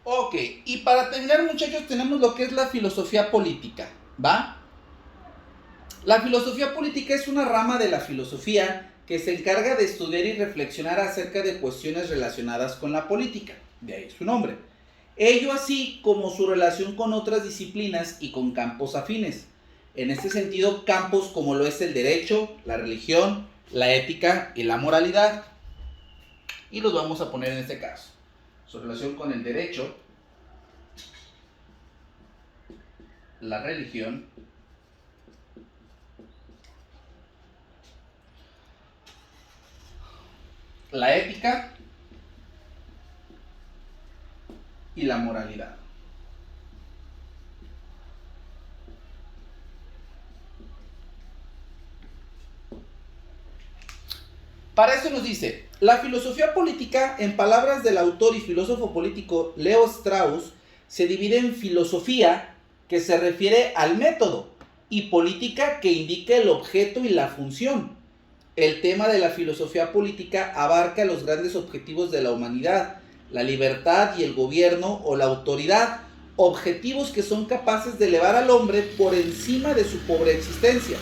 Ok, y para terminar, muchachos, tenemos lo que es la filosofía política, ¿va? La filosofía política es una rama de la filosofía que se encarga de estudiar y reflexionar acerca de cuestiones relacionadas con la política, de ahí su nombre. Ello así como su relación con otras disciplinas y con campos afines. En este sentido, campos como lo es el derecho, la religión, la ética y la moralidad. Y los vamos a poner en este caso. Su relación con el derecho, la religión, la ética y la moralidad. Para eso nos dice, la filosofía política, en palabras del autor y filósofo político Leo Strauss, se divide en filosofía, que se refiere al método, y política, que indica el objeto y la función. El tema de la filosofía política abarca los grandes objetivos de la humanidad, la libertad y el gobierno o la autoridad, objetivos que son capaces de elevar al hombre por encima de su pobre existencia.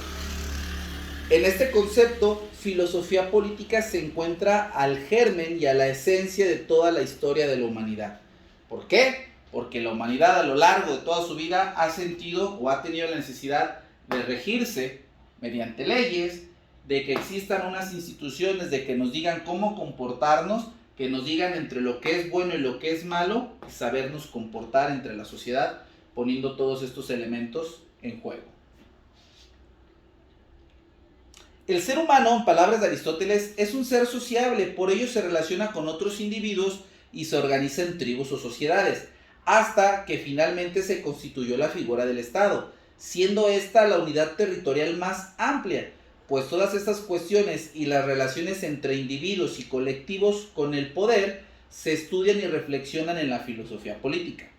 En este concepto, filosofía política se encuentra al germen y a la esencia de toda la historia de la humanidad. ¿Por qué? Porque la humanidad a lo largo de toda su vida ha sentido o ha tenido la necesidad de regirse mediante leyes, de que existan unas instituciones, de que nos digan cómo comportarnos, que nos digan entre lo que es bueno y lo que es malo, y sabernos comportar entre la sociedad, poniendo todos estos elementos en juego. El ser humano, en palabras de Aristóteles, es un ser sociable, por ello se relaciona con otros individuos y se organiza en tribus o sociedades, hasta que finalmente se constituyó la figura del Estado, siendo esta la unidad territorial más amplia, pues todas estas cuestiones y las relaciones entre individuos y colectivos con el poder se estudian y reflexionan en la filosofía política.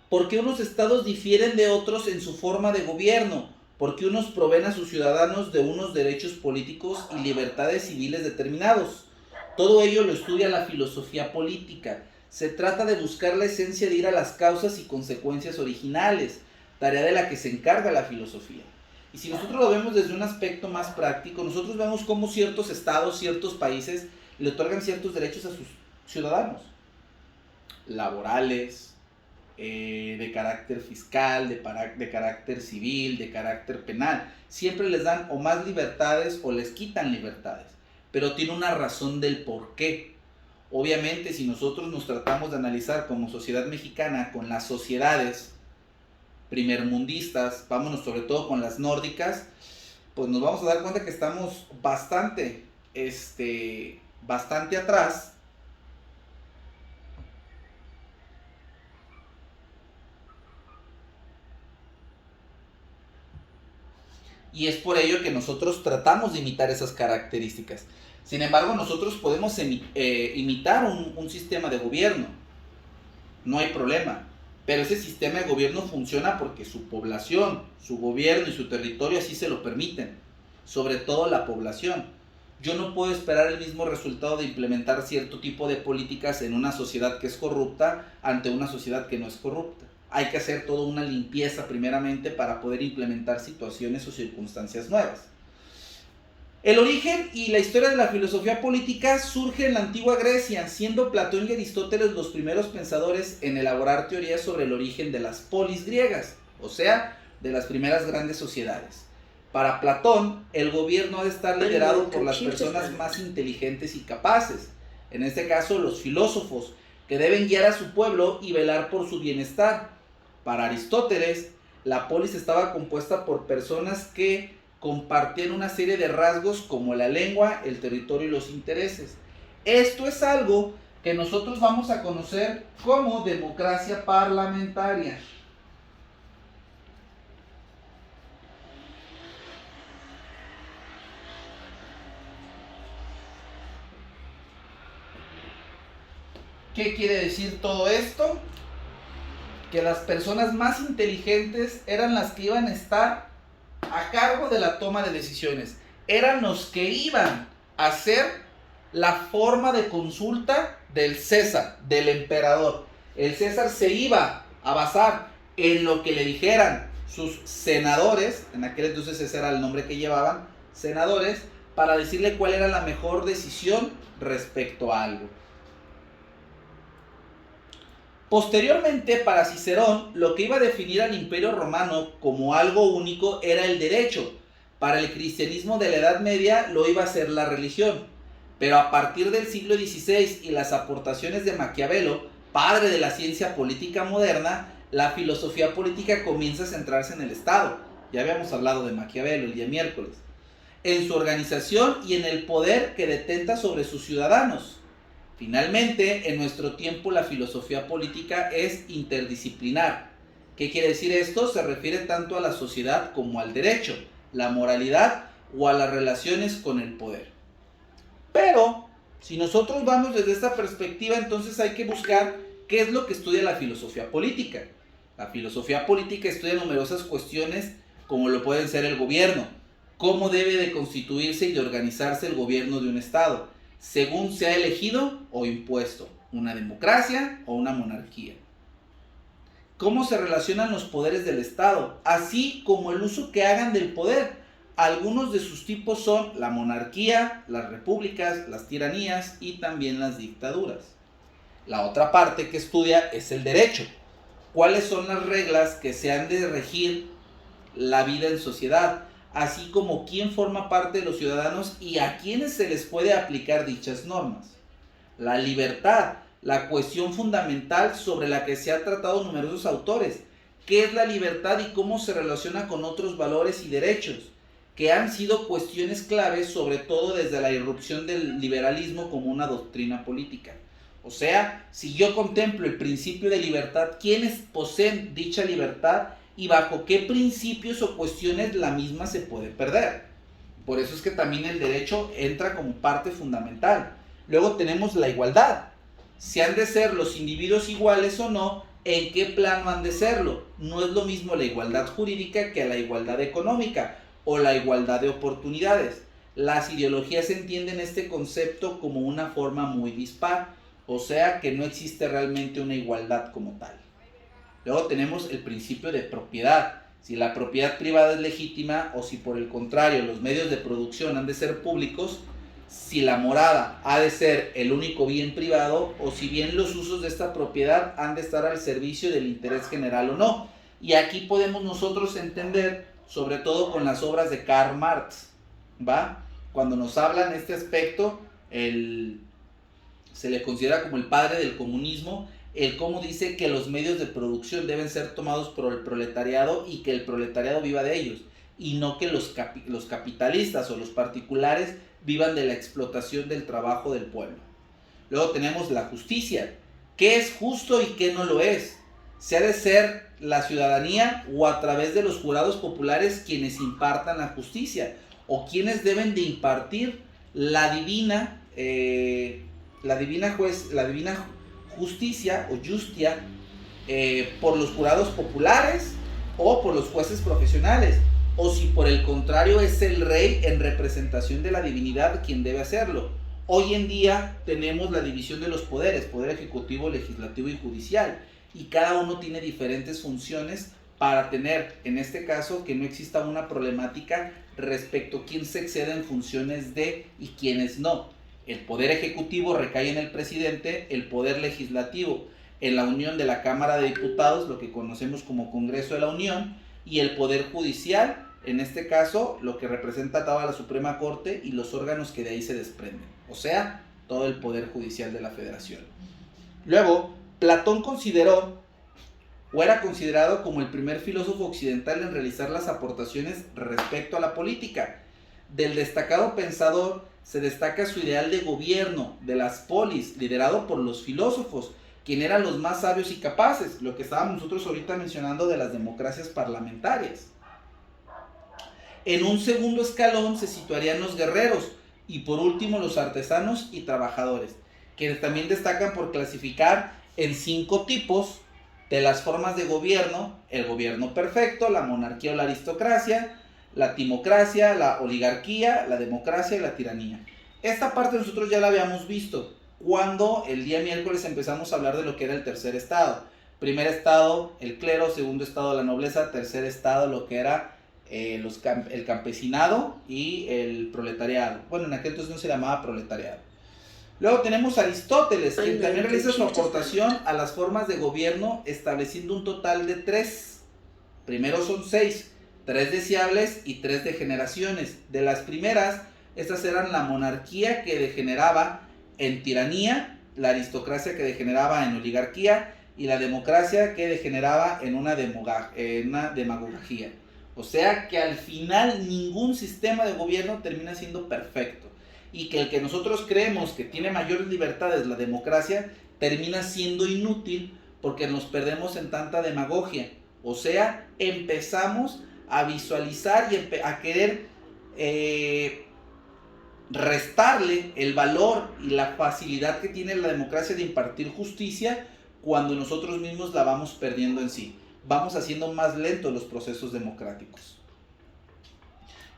¿Por qué unos estados difieren de otros en su forma de gobierno? Porque unos proveen a sus ciudadanos de unos derechos políticos y libertades civiles determinados. Todo ello lo estudia la filosofía política. Se trata de buscar la esencia de ir a las causas y consecuencias originales, tarea de la que se encarga la filosofía. Y si nosotros lo vemos desde un aspecto más práctico, nosotros vemos cómo ciertos estados, ciertos países le otorgan ciertos derechos a sus ciudadanos, laborales, de carácter fiscal, de carácter civil, de carácter penal. Siempre les dan o más libertades o les quitan libertades, pero tiene una razón del por qué. Obviamente, si nosotros nos tratamos de analizar como sociedad mexicana con las sociedades primermundistas, vámonos sobre todo con las nórdicas, pues nos vamos a dar cuenta que estamos bastante atrás. Y es por ello que nosotros tratamos de imitar esas características. Sin embargo, nosotros podemos imitar un sistema de gobierno, no hay problema. Pero ese sistema de gobierno funciona porque su población, su gobierno y su territorio así se lo permiten. Sobre todo la población. Yo no puedo esperar el mismo resultado de implementar cierto tipo de políticas en una sociedad que es corrupta ante una sociedad que no es corrupta. Hay que hacer toda una limpieza primeramente para poder implementar situaciones o circunstancias nuevas. El origen y la historia de la filosofía política surge en la antigua Grecia, siendo Platón y Aristóteles los primeros pensadores en elaborar teorías sobre el origen de las polis griegas, o sea, de las primeras grandes sociedades. Para Platón, el gobierno ha de estar liderado por las personas más inteligentes y capaces, en este caso los filósofos, que deben guiar a su pueblo y velar por su bienestar. Para Aristóteles, la polis estaba compuesta por personas que compartían una serie de rasgos como la lengua, el territorio y los intereses. Esto es algo que nosotros vamos a conocer como democracia parlamentaria. ¿Qué quiere decir todo esto? Que las personas más inteligentes eran las que iban a estar a cargo de la toma de decisiones. Eran los que iban a hacer la forma de consulta del César, del emperador. El César se iba a basar en lo que le dijeran sus senadores, en aquel entonces ese era el nombre que llevaban, senadores, para decirle cuál era la mejor decisión respecto a algo. Posteriormente, para Cicerón, lo que iba a definir al Imperio Romano como algo único era el derecho. Para el cristianismo de la Edad Media lo iba a ser la religión. Pero a partir del siglo XVI y las aportaciones de Maquiavelo, padre de la ciencia política moderna, la filosofía política comienza a centrarse en el Estado. Ya habíamos hablado de Maquiavelo el día miércoles. En su organización y en el poder que detenta sobre sus ciudadanos. Finalmente, en nuestro tiempo la filosofía política es interdisciplinar. ¿Qué quiere decir esto? Se refiere tanto a la sociedad como al derecho, la moralidad o a las relaciones con el poder. Pero, si nosotros vamos desde esta perspectiva, entonces hay que buscar qué es lo que estudia la filosofía política. La filosofía política estudia numerosas cuestiones como lo pueden ser el gobierno, cómo debe de constituirse y de organizarse el gobierno de un estado, según sea elegido o impuesto, una democracia o una monarquía. Cómo se relacionan los poderes del Estado, así como el uso que hagan del poder. Algunos de sus tipos son la monarquía, las repúblicas, las tiranías y también las dictaduras. La otra parte que estudia es el derecho. ¿Cuáles son las reglas que se han de regir la vida en sociedad? Así como quién forma parte de los ciudadanos y a quiénes se les puede aplicar dichas normas. La libertad, la cuestión fundamental sobre la que se ha tratado numerosos autores. ¿Qué es la libertad y cómo se relaciona con otros valores y derechos? Que han sido cuestiones claves, sobre todo desde la irrupción del liberalismo como una doctrina política. O sea, si yo contemplo el principio de libertad, ¿quiénes poseen dicha libertad y bajo qué principios o cuestiones la misma se puede perder? Por eso es que también el derecho entra como parte fundamental. Luego tenemos la igualdad. Si han de ser los individuos iguales o no, ¿en qué plano han de serlo? No es lo mismo la igualdad jurídica que la igualdad económica o la igualdad de oportunidades. Las ideologías entienden este concepto como una forma muy dispar, o sea que no existe realmente una igualdad como tal. Luego tenemos el principio de propiedad. Si la propiedad privada es legítima o si por el contrario los medios de producción han de ser públicos, si la morada ha de ser el único bien privado o si bien los usos de esta propiedad han de estar al servicio del interés general o no. Y aquí podemos nosotros entender, sobre todo con las obras de Karl Marx, ¿va? Cuando nos hablan este aspecto, se le considera como el padre del comunismo, el cómo dice que los medios de producción deben ser tomados por el proletariado y que el proletariado viva de ellos, y no que los capitalistas o los particulares vivan de la explotación del trabajo del pueblo. Luego tenemos la justicia. ¿Qué es justo y qué no lo es? ¿Se ha de ser la ciudadanía o a través de los jurados populares quienes impartan la justicia? ¿O quienes deben de impartir la divina justicia o justia por los jurados populares o por los jueces profesionales? O si por el contrario es el rey en representación de la divinidad quien debe hacerlo. Hoy en día tenemos la división de los poderes, poder ejecutivo, legislativo y judicial, y cada uno tiene diferentes funciones para tener, en este caso, que no exista una problemática respecto a quién se excede en funciones de y quiénes no. El poder ejecutivo recae en el presidente, el poder legislativo en la unión de la Cámara de Diputados, lo que conocemos como Congreso de la Unión, y el poder judicial, en este caso, lo que representa toda la Suprema Corte y los órganos que de ahí se desprenden, o sea, todo el poder judicial de la Federación. Luego, Platón consideró, o era considerado como el primer filósofo occidental en realizar las aportaciones respecto a la política. Del destacado pensador se destaca su ideal de gobierno, de las polis, liderado por los filósofos, quienes eran los más sabios y capaces, lo que estábamos nosotros ahorita mencionando de las democracias parlamentarias. En un segundo escalón se situarían los guerreros y por último los artesanos y trabajadores, quienes también destacan por clasificar en 5 tipos de las formas de gobierno: el gobierno perfecto, la monarquía o la aristocracia, la timocracia, la oligarquía, la democracia y la tiranía. Esta parte nosotros ya la habíamos visto. cuando el día miércoles empezamos a hablar de lo que era el tercer estado. Primer estado, el clero; segundo estado, la nobleza; tercer estado, lo que era el campesinado y el proletariado. Bueno, en aquel entonces no se llamaba proletariado. Luego tenemos a Aristóteles, quien también realiza su aportación a las formas de gobierno, estableciendo un total de 3. Primero son 6, 3 deseables y 3 degeneraciones. De las primeras, estas eran la monarquía, que degeneraba en tiranía; la aristocracia, que degeneraba en oligarquía; y la democracia, que degeneraba en una demagogía. O sea que al final ningún sistema de gobierno termina siendo perfecto, y que el que nosotros creemos que tiene mayores libertades, la democracia, termina siendo inútil porque nos perdemos en tanta demagogia. O sea, empezamos a visualizar y a querer restarle el valor y la facilidad que tiene la democracia de impartir justicia, cuando nosotros mismos la vamos perdiendo en sí. Vamos haciendo más lentos los procesos democráticos.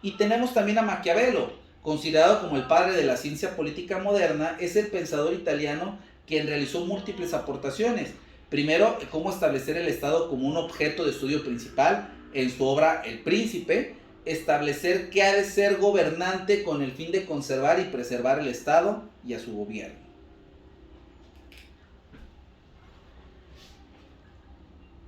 Y tenemos también a Maquiavelo, considerado como el padre de la ciencia política moderna. Es el pensador italiano quien realizó múltiples aportaciones. Primero, cómo establecer el Estado como un objeto de estudio principal en su obra El Príncipe; establecer qué ha de ser gobernante con el fin de conservar y preservar el Estado y a su gobierno.